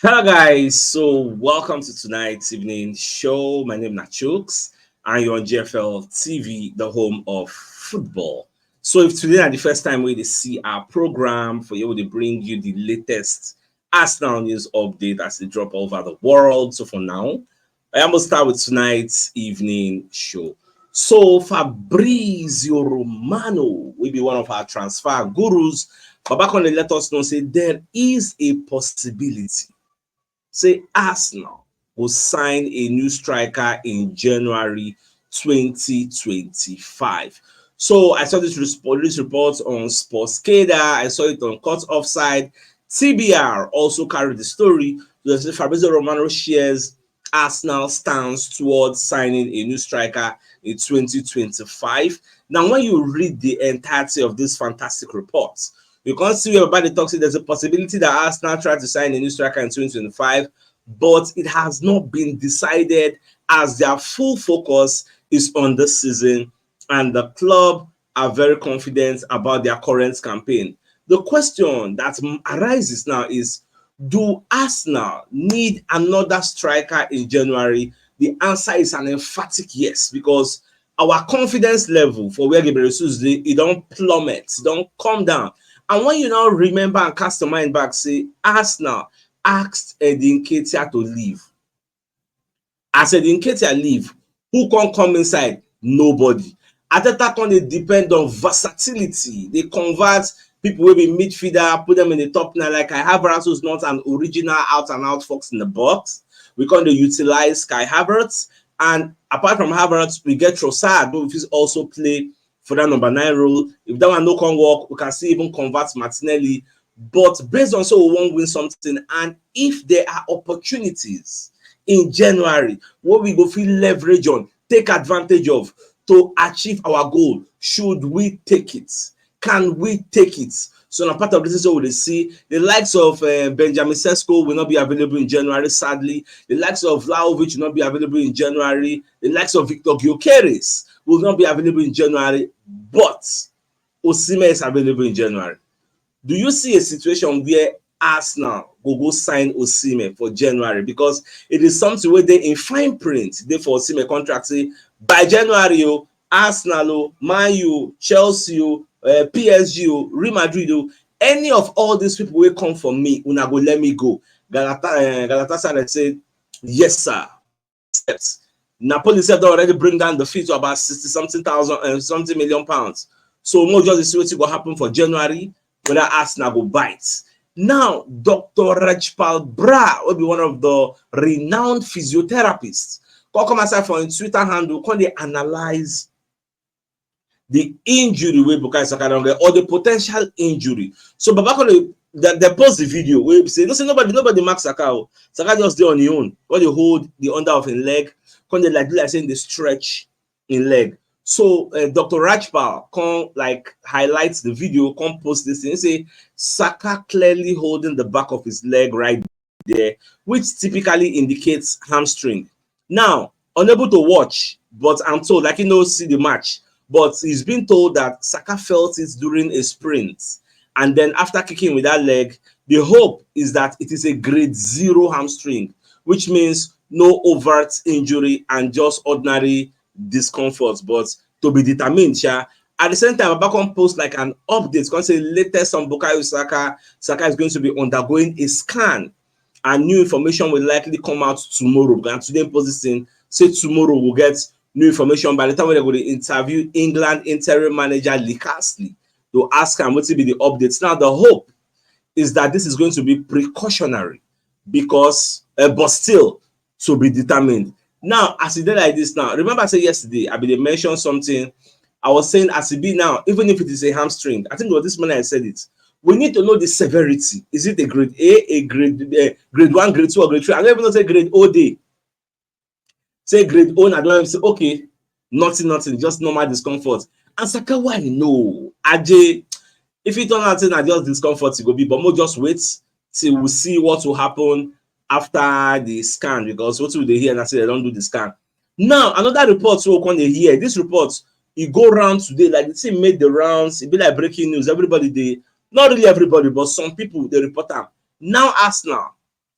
Hello guys, so welcome to tonight's evening show. My name is CHUKS and you're on GFL TV, the home of football. So if today is the first time we see our program for you to bring you the latest Arsenal news update as they drop all over the world. So for now, I am going to start with tonight's evening show. So Fabrizio Romano will be one of our transfer gurus. But back on the let us know, say there is a possibility. Say Arsenal will sign a new striker in January 2025. So I saw this report on Sportscaster. I saw it on Cut Offside. TBR also carried the story. So Fabrizio Romano shares Arsenal stance towards signing a new striker in 2025. Now, when you read the entirety of this fantastic report, you can't see where everybody talks. There's a possibility that Arsenal try to sign a new striker in 2025, but it has not been decided as their full focus is on this season, and the club are very confident about their current campaign. The question that arises now is, do Arsenal need another striker in January? The answer is an emphatic yes, because our confidence level for where Gabriel Jesus it don't plummet, it don't come down. And when you now remember and cast your mind back, say Arsenal asked Edin Ketia to leave. As Edin Ketia leave, who can come inside? Nobody. Ateta can they depend on versatility. They convert people will be midfielder, put them in the top nine. Like Kai Havertz, who's not an original out and out fox in the box. We can utilize Kai Havertz, and apart from Havertz, we get Trossard, who will also play for that number 9 role. If that one no can work, we can see even convert Martinelli. But based on so we won't win something, and if there are opportunities in January what we go feel leverage on, take advantage of to achieve our goal, should we take it? Can we take it? So now part of this is what we see. The likes of Benjamin Sesko will not be available in January, sadly. The likes of Vlahovic will not be available in January. The likes of Victor Gyökeres will not be available in January, but Osimhen is available in January. Do you see a situation where Arsenal will go sign Osimhen for January? Because it is something where they in fine print, they for Osimhen contract say by January, Arsenal, Man U, Chelsea, PSG, Real Madrid, any of all these people will come for me, una go let me go. Galatasaray said, yes, sir. Napoli said they already bring down the fee to about 60-something thousand and something million pounds. So more just see what's going to happen for January, whether Arsenal go bite. Now, Dr. Rajpal Bra will be one of the renowned physiotherapists. Come aside for his Twitter handle, can they analyze the injury with Bukayo Saka or the potential injury? So Baba they post the video where we say, listen, nobody marks Saka. Saka just there on his own. When they hold the under of his leg, when they like saying the stretch in leg. So Dr. Rajpal can highlights the video, can post this and say Saka clearly holding the back of his leg right there, which typically indicates hamstring. Now, unable to watch, but I'm told see the match, but he's been told that Saka felt it during a sprint, and then after kicking with that leg, the hope is that it is a grade 0 hamstring, which means no overt injury and just ordinary discomfort, but to be determined. At the same time, back on post like an update, can say latest on Bukayo Saka. Saka is going to be undergoing a scan, and new information will likely come out tomorrow. And today, posting say tomorrow we'll get new information. By the time we're going to interview England interim manager Lee Castley to ask him what will be the updates. Now, the hope is that this is going to be precautionary, because but still to be determined. Now, as it did like this now, remember I said yesterday, I mentioned something. I was saying as it be now, even if it is a hamstring, I think it was this morning I said it. We need to know the severity. Is it a grade A, a grade 1, grade 2, or grade 3? I don't even know say grade O day. Say grade O, I don't even say okay, nothing, just normal discomfort. And Saka, why no? Ajay, if it turn out that just discomfort, it will be, but more just wait till we see what will happen after the scan, because what will they hear and I say they don't do the scan. Now, another report so when they hear this report, it go around today, like the team made the rounds, it be like breaking news. Everybody, not really everybody, but some people they report them. Now Arsenal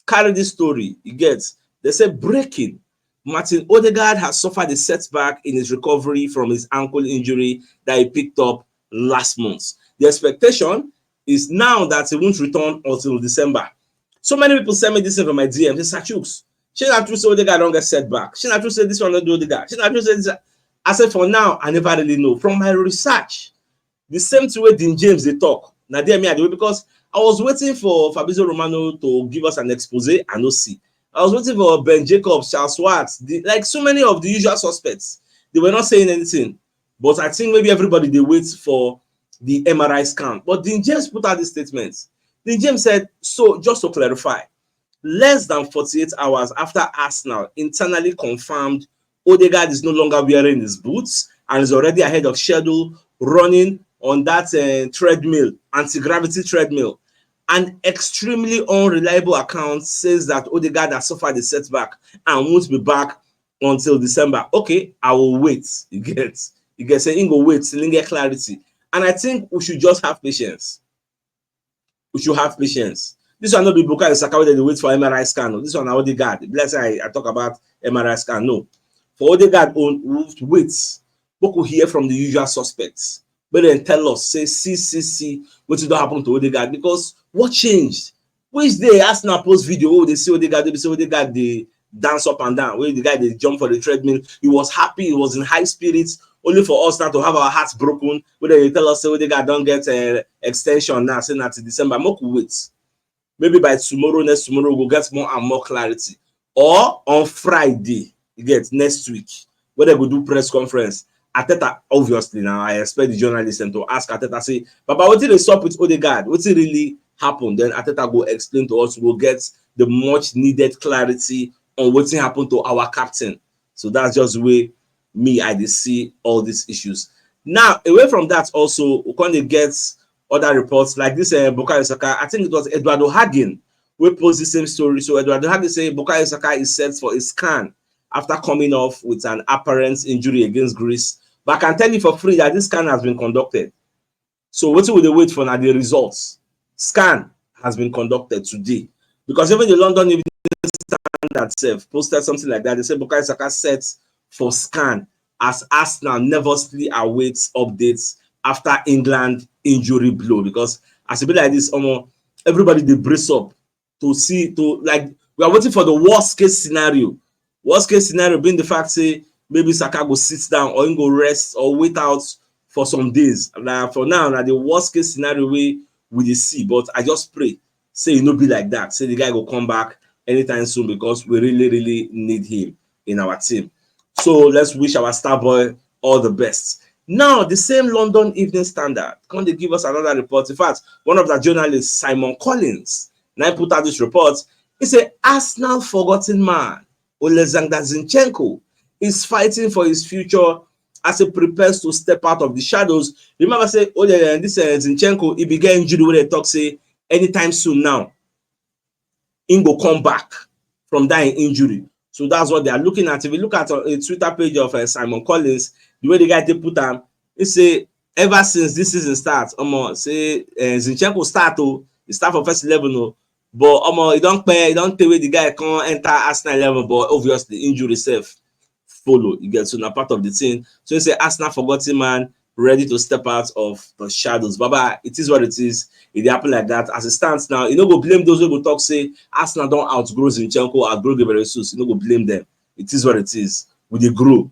carry this story. You get, they say breaking. Martin Ødegaard has suffered a setback in his recovery from his ankle injury that he picked up last month. The expectation is now that he won't return until December. So many people send me this in from my DM. They say, CHUKS, she not true say Ødegaard don't get setback. She not true say this one don't do Ødegaard. She not true say this. I said, for now, I never really know. From my research, the same way Dean James they talk. Now they me because I was waiting for Fabrizio Romano to give us an expose. I no see. I was waiting for Ben Jacobs, Charles Watts, like so many of the usual suspects. They were not saying anything. But I think maybe everybody they wait for the MRI scan. But Dean James put out this statement. Dean James said, so just to clarify, less than 48 hours after Arsenal internally confirmed Ødegaard is no longer wearing his boots and is already ahead of schedule running on that treadmill, anti-gravity treadmill. An extremely unreliable account says that Ødegaard has suffered a setback and won't be back until December. Okay, I will wait. You get saying go wait till get clarity. And I think we should just have patience. We should have patience. This one not be Bukayo Saka where they wait for MRI scan. This one Ødegaard. Let's say I talk about MRI scan. No. For Ødegaard, we'll wait. We could hear from the usual suspects. But then tell us, say, see, what did happen to Ødegaard? Because what changed? Which day Arsenal post video, they see Ødegaard, they dance up and down. Where the guy, they jump for the treadmill. He was happy, he was in high spirits, only for us now to have our hearts broken. But then they tell us, say, Ødegaard don't get an extension now, saying that to December. More could wait. Maybe by tomorrow, next tomorrow, we'll get more and more clarity. Or on Friday, you get next week, where they will do press conference. Arteta, obviously, now I expect the journalist to ask Arteta, say, Papa, what did they stop with Ødegaard? What did really happen? Then Arteta go explain to us, we'll get the much needed clarity on what happened to our captain. So that's just the way I see all these issues. Now, away from that, also, we can get other reports like this Bukayo Saka. I think it was Eduardo Hagen who posed the same story. So Eduardo Hagen said Bukayo Saka is set for a scan after coming off with an apparent injury against Greece. But I can tell you for free that this scan has been conducted. So what will they wait for now? The results. Scan has been conducted today. Because even the London Evening Standard itself posted something like that. They said Bukayo Saka set for scan as Arsenal nervously awaits updates after England injury blow. Because as a bit like this, everybody they brace up to see, we are waiting for the worst case scenario. Worst case scenario being the fact, say, maybe Saka go sit down or he go rest or wait out for some days. Now, for now, the worst case scenario we see. But I just pray, say it not be like that. Say the guy will come back anytime soon because we really, really need him in our team. So let's wish our star boy all the best. Now, the same London Evening Standard, can they give us another report? In fact, one of the journalists, Simon Collins, now put out this report. He said, Arsenal forgotten man, Zinchenko, is fighting for his future as he prepares to step out of the shadows. Remember, say, this Zinchenko, he began injury when they talk, say, anytime soon now, he will come back from that injury. So that's what they are looking at. If you look at a Twitter page of Simon Collins, the way the guy they put him, he say, ever since this season starts, say, Zinchenko he start for first 11, but he don't tell where the guy can't enter Arsenal 11, but obviously injury self follow. You get so now part of the team. So you say Arsenal forgotten man, ready to step out of the shadows. Baba, it is what it is. It happen like that. As it stands now, you know, go blame those who will talk, say Arsenal don't outgrow Zinchenko, outgrow Gabriel Jesus. You know, go blame them. It is what it is. We they grow.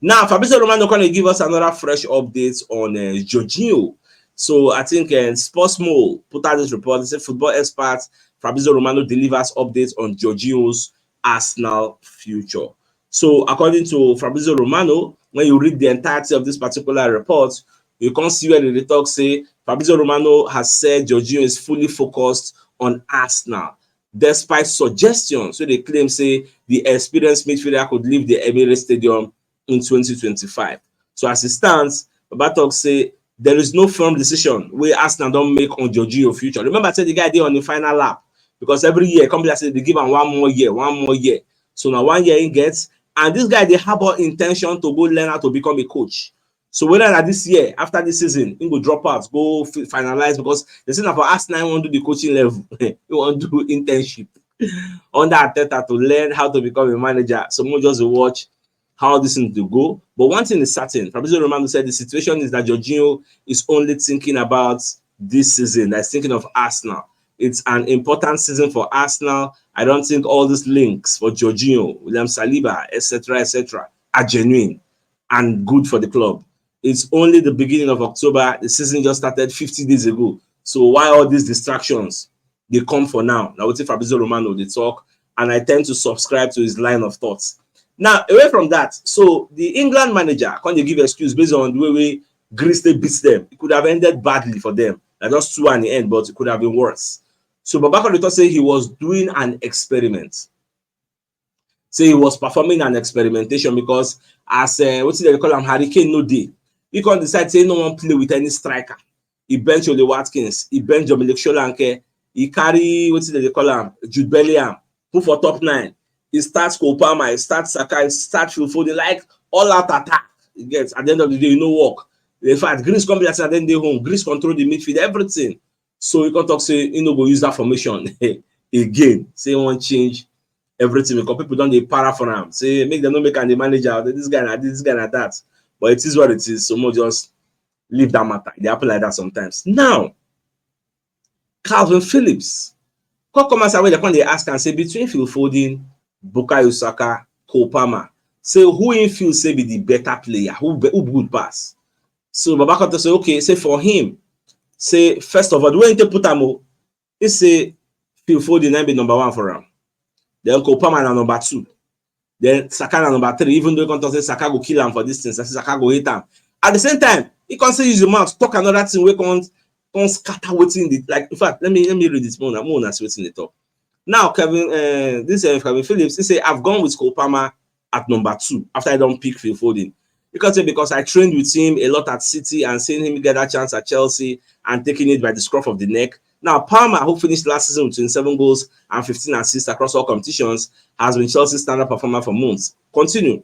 Now, Fabrizio Romano going to give us another fresh update on Jorginho. So I think Sportsmo put out this report. They said football expert Fabrizio Romano delivers updates on Jorginho's Arsenal future. So according to Fabrizio Romano, when you read the entirety of this particular report, you can see where the talk say Fabrizio Romano has said Jorginho is fully focused on Arsenal, despite suggestions. So they claim say the experienced midfielder could leave the Emirates Stadium in 2025. So as it stands, Babatok say there is no firm decision where Arsenal don't make on Jorginho's future. Remember, I said the guy did on the final lap because every year company say they give him one more year. So now 1 year he gets. And this guy, they have an intention to go learn how to become a coach. So whether that this year, after this season, he will drop out, go finalize, because they say that for Arsenal, he want to do the coaching level. He want to do internship. under Arteta to learn how to become a manager. Someone just watch how this thing to go. But one thing is certain. Fabrizio Romano said the situation is that Jorginho is only thinking about this season. That's thinking of Arsenal. It's an important season for Arsenal. I don't think all these links for Jorginho, William Saliba, etc., are genuine and good for the club. It's only the beginning of October. The season just started 50 days ago. So why all these distractions? They come for now. Now, with Fabrizio Romano, they talk, and I tend to subscribe to his line of thoughts. Now, away from that, so the England manager can't give excuse based on the way Greece beats them. It could have ended badly for them. Like just 2 in the end, but it could have been worse. So Babako Rito said he was doing an experiment. Say he was performing an experimentation because as what they call him Hurricane no day. He can't decide say no one play with any striker. He bench Ole Watkins, he bench Dominic Solanke, he carry what they call him Jude Bellingham, put for top 9. He starts Kopama, he starts Saka, he starts Phil Foden, like all out attack. He gets at the end of the day, no work. In fact, Greece come back and then they home. Greece control the midfield, everything. So you can talk say you know go use that formation again. Say one change everything because people don't they para for them. Say make them not make the manager. This guy and that. But it is what it is. So more just leave that matter. They happen like that sometimes. Now, Calvin Phillips. Come and say when they ask and say between Phil Foden, Bukayo Saka, Kopama. Say who in feel say be the better player, who good pass. So Babako say okay, say for him. Say first of all, the way you put him, he say Phil Foden be number 1 for him. Then Kopama na number 2. Then Saka na number 3. Even though you can say Saka go kill him for this thing, Saka go hate him. At the same time, he can say use your mouth talk another thing we can scatter waiting the like. In fact, let me read this more. More that's waiting the top. Now Kevin, Kevin Phillips, he say I've gone with Kopama at number 2 after I don't pick Phil Foden. Because I trained with him a lot at City and seeing him get that chance at Chelsea and taking it by the scruff of the neck. Now, Palmer, who finished last season with 27 goals and 15 assists across all competitions, has been Chelsea's standard performer for months. Continue.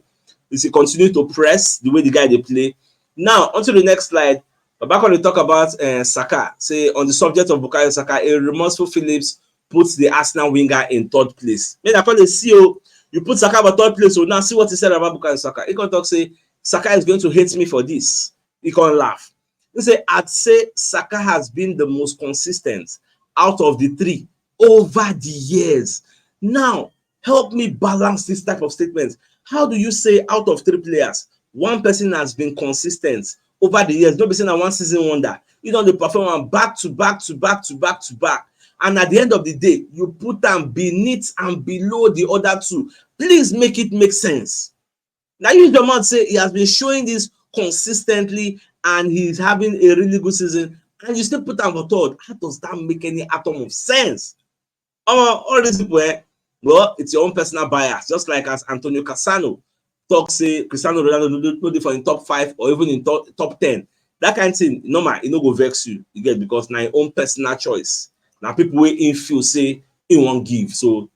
You see, continue to press the way the guy they play. Now, onto the next slide. But back when we talk about Saka, say on the subject of Bukayo Saka, a remorseful Phillips puts the Arsenal winger in 3rd place. Maybe I call the CEO, you put Saka in 3rd place, so now see what he said about Bukayo Saka. He can talk, say, Saka is going to hate me for this. He can't laugh. He say, I'd say Saka has been the most consistent out of the 3 over the years. Now, help me balance this type of statement. How do you say out of 3 players, one person has been consistent over the years? Don't be saying that one season wonder. You know, they perform back to back. And at the end of the day, you put them beneath and below the other 2. Please make it make sense. Now, you the man say he has been showing this consistently and he's having a really good season, and you still put him for 3rd. How does that make any atom of sense? All these people, well, it's your own personal bias. Just like as Antonio Cassano talk, say Cristiano Ronaldo no different in top 5 or even in top 10. That kind of thing, normal, it no go vex you. You get because now your own personal choice. Now people wey in feel say he won't give, so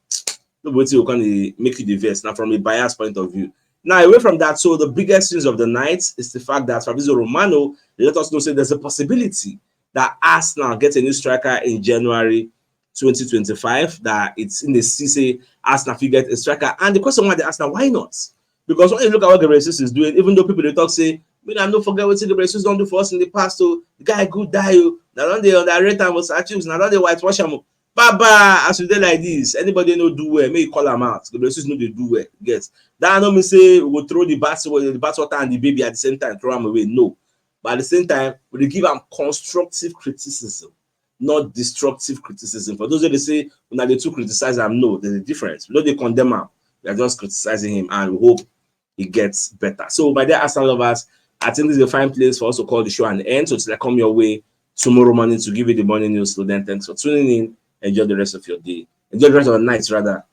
nobody will kind of make you the vex. Now from a bias point of view. Now, away from that, so the biggest news of the night is the fact that Fabrizio Romano let us know say there's a possibility that Arsenal gets a new striker in January 2025, that it's in the CC Arsenal will get a striker. And the question why they ask now, why not? Because when you look at what Gabriel Jesus is doing, even though people they talk say, I don't forget what Gabriel Jesus don't do for us in the past, so the guy good die you. Now don't they underrate him was achieves, now don't they whitewash him. Baba, as we do like this, anybody no do well, may call them out. Gabriel Jesus no they do well. Yes. That no me say we'll throw the bath water and the baby at the same time, throw them away. No. But at the same time, we give them constructive criticism, not destructive criticism. For those who they say when they too criticize them, no, there's a difference. We know they condemn him. We are just criticizing him and we hope he gets better. So my dear Arsenal lovers, I think this is a fine place for us to call the show an end. So till I come your way tomorrow morning to give you the morning news. So then thanks for tuning in. Enjoy the rest of your day. Enjoy the rest of the night rather.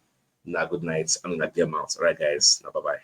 Nah, good night. I'm gonna get out. All right, guys. Now, bye-bye.